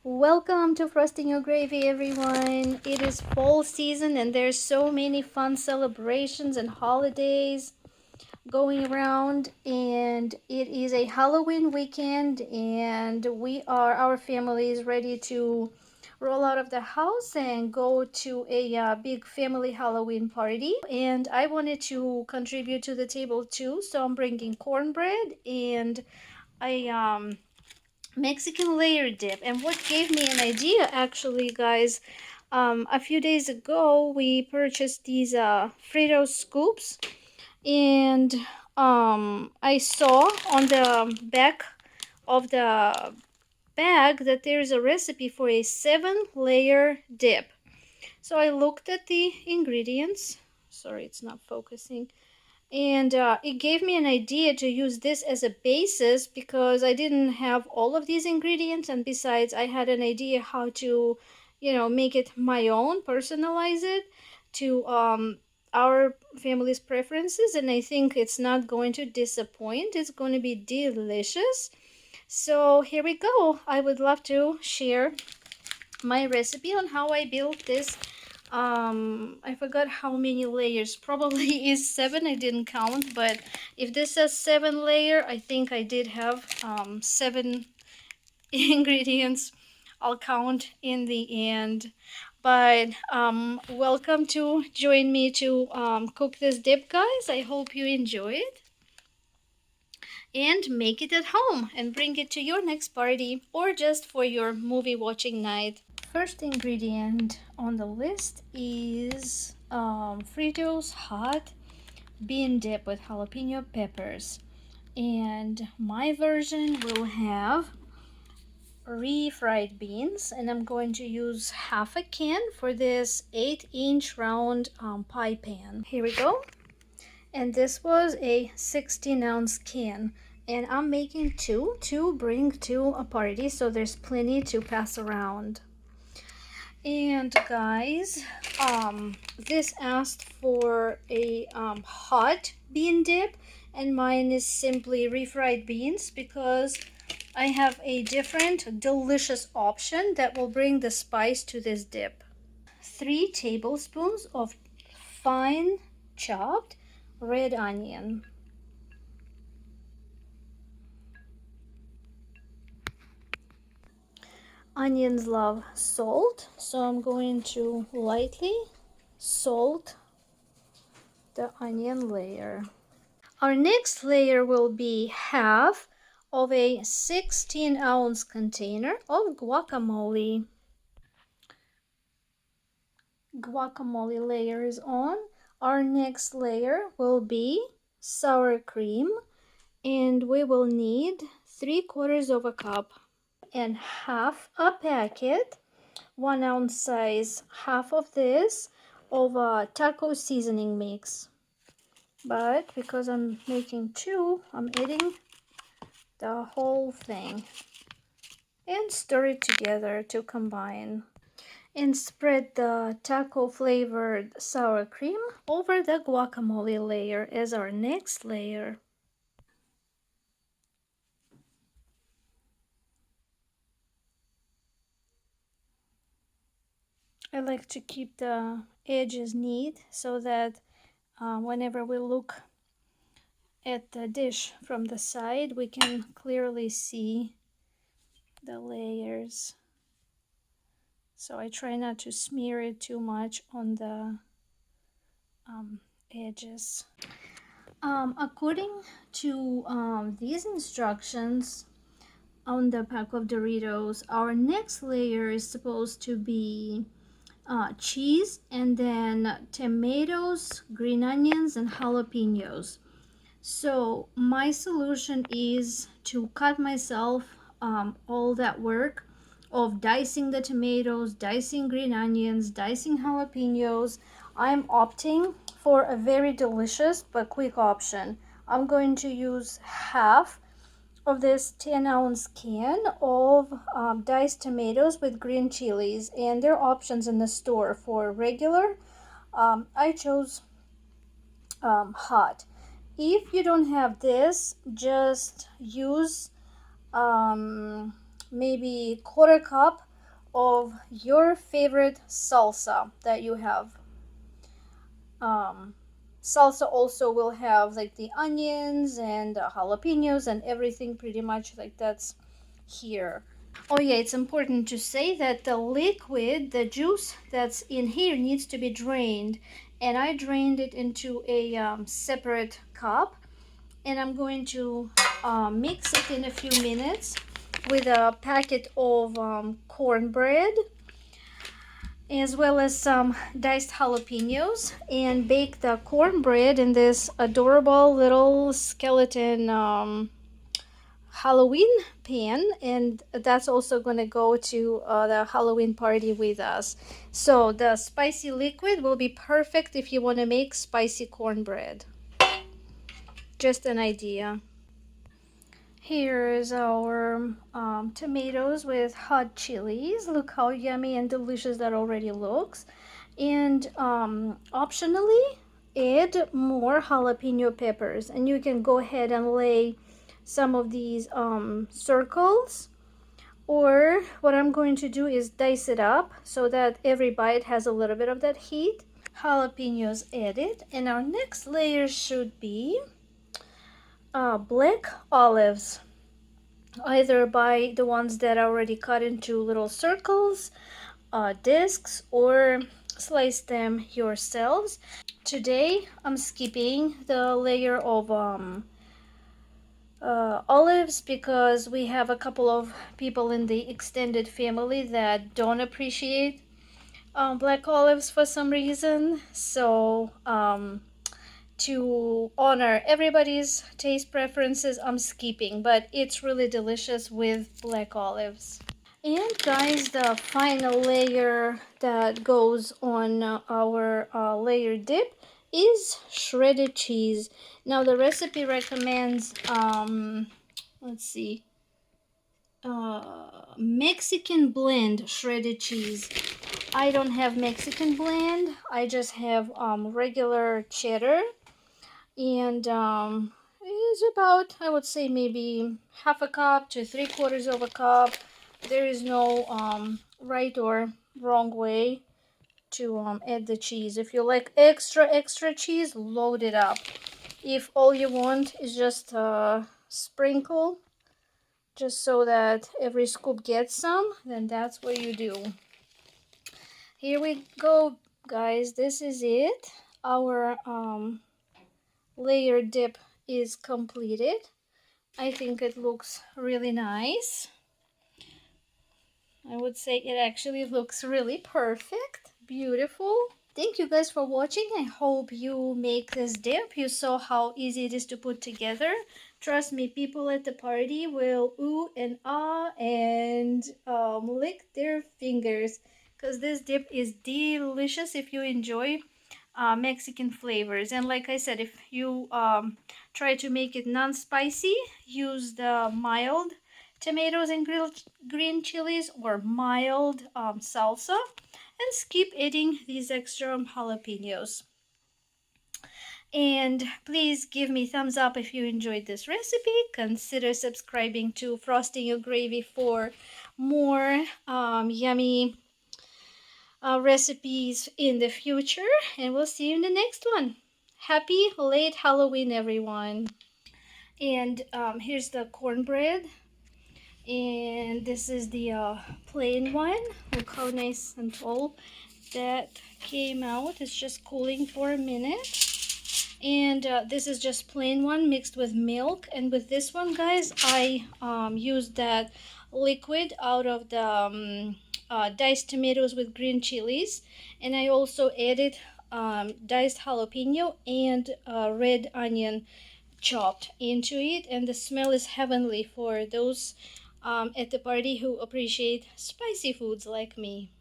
Welcome to Frosting Your Gravy, everyone. It is fall season and there's so many fun celebrations and holidays going around, and it is a Halloween weekend, and our family is ready to roll out of the house and go to a big family Halloween party. And I wanted to contribute to the table too, so I'm bringing cornbread and I Mexican layer dip. And what gave me an idea, actually, guys, a few days ago we purchased these Frito scoops, and I saw on the back of the bag that there's a recipe for a 7-layer dip. So I looked at the ingredients. Sorry, it's not focusing. And it gave me an idea to use this as a basis because I didn't have all of these ingredients, and besides I had an idea how to, make it my own, personalize it to our family's preferences, and I think it's not going to disappoint. It's going to be delicious. So here we go. I would love to share my recipe on how I built this. I forgot how many layers, probably is 7, I didn't count, but if this says 7-layer, I think I did have 7 ingredients. I'll count in the end. But welcome to join me to cook this dip, guys. I hope you enjoy it and make it at home and bring it to your next party or just for your movie watching night. First ingredient on the list is Fritos hot bean dip with jalapeno peppers, and my version will have refried beans, and I'm going to use half a can for this 8-inch round pie pan. Here we go. And this was a 16-ounce can, and I'm making two to bring to a party, so there's plenty to pass around. And guys, this asked for a hot bean dip, and mine is simply refried beans because I have a different delicious option that will bring the spice to this dip. 3 tablespoons of fine chopped red onion. Onions love salt, so I'm going to lightly salt the onion layer. Our next layer will be half of a 16-ounce container of guacamole. Guacamole layer is on. Our next layer will be sour cream, and we will need 3/4 of a cup and half a packet, 1-ounce size, half of this of a taco seasoning mix. But because I'm making 2, I'm eating the whole thing and stir it together to combine. And spread the taco flavored sour cream over the guacamole layer as our next layer. I like to keep the edges neat so that whenever we look at the dish from the side, we can clearly see the layers. So I try not to smear it too much on the edges. According to these instructions on the pack of Doritos, our next layer is supposed to be cheese, and then tomatoes, green onions, and jalapenos. So my solution is to cut myself all that work of dicing the tomatoes, dicing green onions, dicing jalapenos. I'm opting for a very delicious but quick option. I'm going to use half of this 10-ounce can of diced tomatoes with green chilies, and there are options in the store for regular. I chose hot. If you don't have this, just use maybe 1/4 cup of your favorite salsa that you have. um, Salsa also will have like the onions and jalapenos and everything pretty much like that's here. Oh yeah, it's important to say that the liquid, the juice that's in here needs to be drained, and I drained it into a separate cup, and I'm going to mix it in a few minutes with a packet of cornbread as well as some diced jalapenos, and bake the cornbread in this adorable little skeleton Halloween pan, and that's also going to go to the Halloween party with us. So the spicy liquid will be perfect if you want to make spicy cornbread. Just an idea. Here is our tomatoes with hot chilies. Look how yummy and delicious that already looks. And optionally, add more jalapeno peppers. And you can go ahead and lay some of these circles. Or what I'm going to do is dice it up so that every bite has a little bit of that heat. Jalapenos added. And our next layer should be black olives, either by the ones that are already cut into little circles, discs, or slice them yourselves. Today I'm skipping the layer of olives because we have a couple of people in the extended family that don't appreciate black olives for some reason. So to honor everybody's taste preferences, I'm skipping, but it's really delicious with black olives. And guys, the final layer that goes on our layer dip is shredded cheese. Now the recipe recommends, let's see, Mexican blend shredded cheese. I don't have Mexican blend. I just have regular cheddar, and it's about, I would say, maybe half a cup to 3/4 of a cup. There is no right or wrong way to add the cheese. If you like extra cheese, load it up. If all you want is just sprinkle, just so that every scoop gets some, then that's what you do. Here we go, guys. This is it. Our layer dip is completed. I think it looks really nice. I would say it actually looks really perfect. Beautiful. Thank you guys for watching. I hope you make this dip. You saw how easy it is to put together. Trust me, people at the party will ooh and ah and lick their fingers, because this dip is delicious if you enjoy Mexican flavors. And like I said, if you try to make it non-spicy, use the mild tomatoes and green chilies or mild salsa, and skip eating these extra jalapenos. And please give me thumbs up if you enjoyed this recipe. Consider subscribing to Frosting Your Gravy for more yummy recipes in the future, and we'll see you in the next one. Happy late Halloween, everyone. And here's the cornbread, and this is the plain one. Look how nice and tall that came out. It's just cooling for a minute. And this is just plain one mixed with milk. And with this one, guys, I used that liquid out of the diced tomatoes with green chilies, and I also added diced jalapeno and red onion chopped into it, and the smell is heavenly for those at the party who appreciate spicy foods like me.